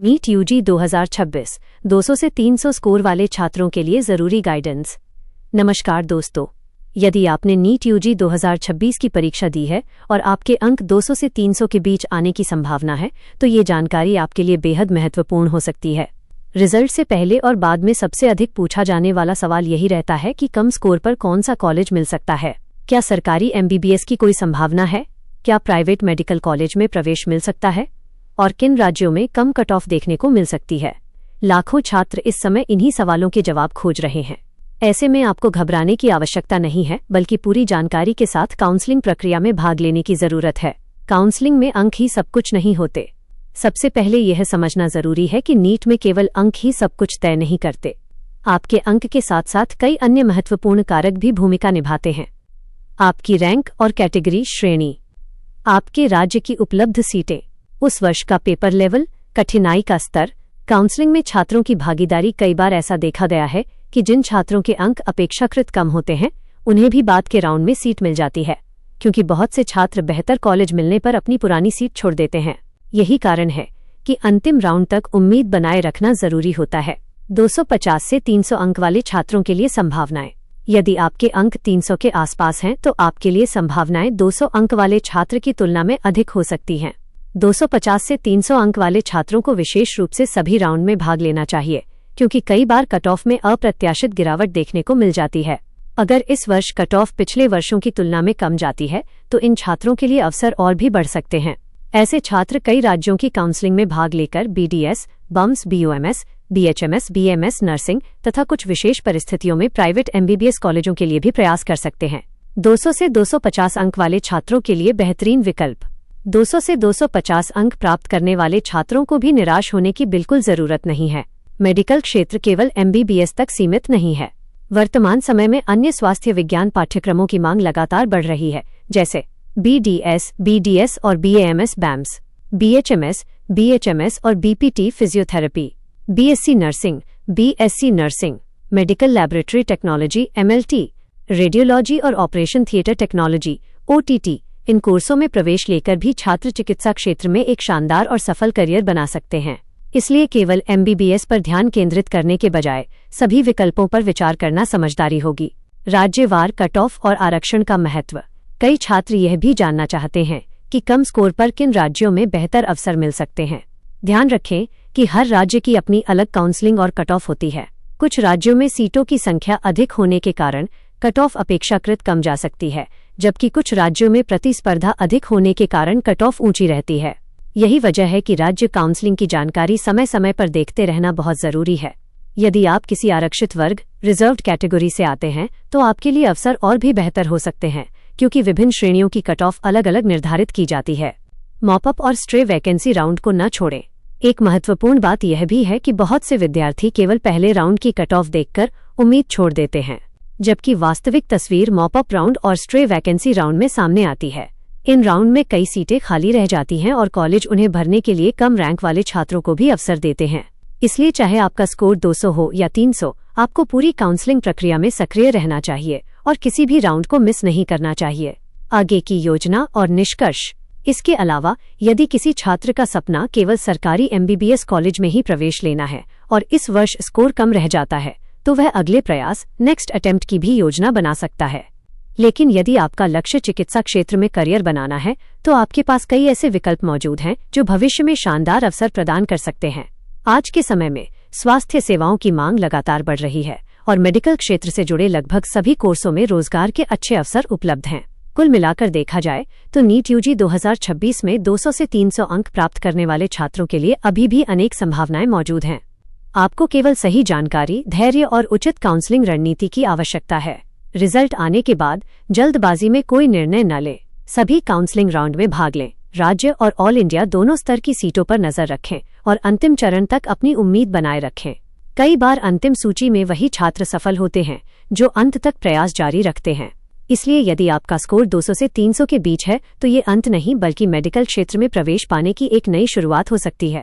NEET UG 2026 200 से 300 score वाले छात्रों के लिए जरूरी गाइडेंस। नमस्कार दोस्तों, यदि आपने नीट यूजी 2026 की परीक्षा दी है और आपके अंक 200 से 300 के बीच आने की संभावना है, तो ये जानकारी आपके लिए बेहद महत्वपूर्ण हो सकती है। रिजल्ट से पहले और बाद में सबसे अधिक पूछा जाने वाला सवाल यही रहता है कि कम स्कोर पर कौन सा कॉलेज मिल सकता है। क्या सरकारी MBBS की कोई संभावना है? क्या प्राइवेट मेडिकल कॉलेज में प्रवेश मिल सकता है? और किन राज्यों में कम कट ऑफ देखने को मिल सकती है? लाखों छात्र इस समय इन्हीं सवालों के जवाब खोज रहे हैं। ऐसे में आपको घबराने की आवश्यकता नहीं है, बल्कि पूरी जानकारी के साथ काउंसलिंग प्रक्रिया में भाग लेने की जरूरत है। काउंसलिंग में अंक ही सब कुछ नहीं होते। सबसे पहले यह समझना जरूरी है कि नीट में केवल अंक ही सब कुछ तय नहीं करते। आपके अंक के साथ साथ कई अन्य महत्वपूर्ण कारक भी भूमिका निभाते हैं। आपकी रैंक और कैटेगरी श्रेणी, आपके राज्य की उपलब्ध सीटें, उस वर्ष का पेपर लेवल, कठिनाई का स्तर। काउंसलिंग में छात्रों की भागीदारी। कई बार ऐसा देखा गया है कि जिन छात्रों के अंक अपेक्षाकृत कम होते हैं, उन्हें भी बाद के राउंड में सीट मिल जाती है, क्योंकि बहुत से छात्र बेहतर कॉलेज मिलने पर अपनी पुरानी सीट छोड़ देते हैं। यही कारण है कि अंतिम राउंड तक उम्मीद बनाए रखना जरूरी होता है। 250 से 300 अंक वाले छात्रों के लिए संभावनाएं। यदि आपके अंक 300 के आसपास हैं, तो आपके लिए संभावनाएं 200 अंक वाले छात्र की तुलना में अधिक हो सकती हैं। 250 से 300 अंक वाले छात्रों को विशेष रूप से सभी राउंड में भाग लेना चाहिए, क्योंकि कई बार कट ऑफ में अप्रत्याशित गिरावट देखने को मिल जाती है। अगर इस वर्ष कट ऑफ पिछले वर्षों की तुलना में कम जाती है, तो इन छात्रों के लिए अवसर और भी बढ़ सकते हैं। ऐसे छात्र कई राज्यों की काउंसलिंग में भाग लेकर BDS, BUMS, BUMS, BHMS, BMS, nursing तथा कुछ विशेष परिस्थितियों में प्राइवेट MBBS कॉलेजों के लिए भी प्रयास कर सकते हैं। 200 से 250 अंक वाले छात्रों के लिए बेहतरीन विकल्प। 200 से 250 अंक प्राप्त करने वाले छात्रों को भी निराश होने की बिल्कुल जरूरत नहीं है। मेडिकल क्षेत्र केवल MBBS तक सीमित नहीं है। वर्तमान समय में अन्य स्वास्थ्य विज्ञान पाठ्यक्रमों की मांग लगातार बढ़ रही है, जैसे BDS, BDS और BAMS, BAMS, BHMS, BHMS और BPT physiotherapy, BSc nursing, BSc nursing, medical laboratory technology MLT, radiology और ऑपरेशन थिएटर टेक्नोलॉजी OTT। इन कोर्सों में प्रवेश लेकर भी छात्र चिकित्सा क्षेत्र में एक शानदार और सफल करियर बना सकते हैं। इसलिए केवल MBBS पर ध्यान केंद्रित करने के बजाय सभी विकल्पों पर विचार करना समझदारी होगी। राज्यवार कट ऑफ और आरक्षण का महत्व। कई छात्र यह भी जानना चाहते हैं कि कम स्कोर पर किन राज्यों में बेहतर अवसर मिल सकते हैं। ध्यान रखें कि हर राज्य की अपनी अलग काउंसलिंग और कट ऑफ होती है। कुछ राज्यों में सीटों की संख्या अधिक होने के कारण कट ऑफ अपेक्षाकृत कम जा सकती है, जबकि कुछ राज्यों में प्रतिस्पर्धा अधिक होने के कारण कट ऑफ ऊंची रहती है। यही वजह है कि राज्य काउंसलिंग की जानकारी समय समय पर देखते रहना बहुत जरूरी है। यदि आप किसी आरक्षित वर्ग, रिजर्व्ड कैटेगरी से आते हैं, तो आपके लिए अवसर और भी बेहतर हो सकते हैं, क्योंकि विभिन्न श्रेणियों की कट ऑफ अलग अलग निर्धारित की जाती है। मॉपअप और स्ट्रे वैकेंसी राउंड को न छोड़ें। एक महत्वपूर्ण बात यह भी है कि बहुत से विद्यार्थी केवल पहले राउंड की कट ऑफ देखकर उम्मीद छोड़ देते हैं, जबकि वास्तविक तस्वीर मॉपअप राउंड और स्ट्रे वैकेंसी राउंड में सामने आती है। इन राउंड में कई सीटें खाली रह जाती हैं और कॉलेज उन्हें भरने के लिए कम रैंक वाले छात्रों को भी अवसर देते हैं। इसलिए चाहे आपका स्कोर 200 हो या 300, आपको पूरी काउंसलिंग प्रक्रिया में सक्रिय रहना चाहिए और किसी भी राउंड को मिस नहीं करना चाहिए। आगे की योजना और निष्कर्ष। इसके अलावा यदि किसी छात्र का सपना केवल सरकारी MBBS कॉलेज में ही प्रवेश लेना है और इस वर्ष स्कोर कम रह जाता है, तो वह अगले प्रयास नेक्स्ट अटेम्प्ट की भी योजना बना सकता है। लेकिन यदि आपका लक्ष्य चिकित्सा क्षेत्र में करियर बनाना है, तो आपके पास कई ऐसे विकल्प मौजूद हैं जो भविष्य में शानदार अवसर प्रदान कर सकते हैं। आज के समय में स्वास्थ्य सेवाओं की मांग लगातार बढ़ रही है और मेडिकल क्षेत्र से जुड़े लगभग सभी कोर्सों में रोजगार के अच्छे अवसर उपलब्ध हैं। कुल मिलाकर देखा जाए तो नीट यूजी 2026 में 200 से 300 अंक प्राप्त करने वाले छात्रों के लिए अभी भी अनेक संभावनाएं मौजूद हैं। आपको केवल सही जानकारी, धैर्य और उचित काउंसलिंग रणनीति की आवश्यकता है। रिजल्ट आने के बाद जल्दबाजी में कोई निर्णय न लें। सभी काउंसलिंग राउंड में भाग लें। राज्य और ऑल इंडिया दोनों स्तर की सीटों पर नजर रखें और अंतिम चरण तक अपनी उम्मीद बनाए रखें। कई बार अंतिम सूची में वही छात्र सफल होते हैं जो अंत तक प्रयास जारी रखते हैं। इसलिए यदि आपका स्कोर 200 से 300 के बीच है, तो ये अंत नहीं, बल्कि मेडिकल क्षेत्र में प्रवेश पाने की एक नई शुरुआत हो सकती है।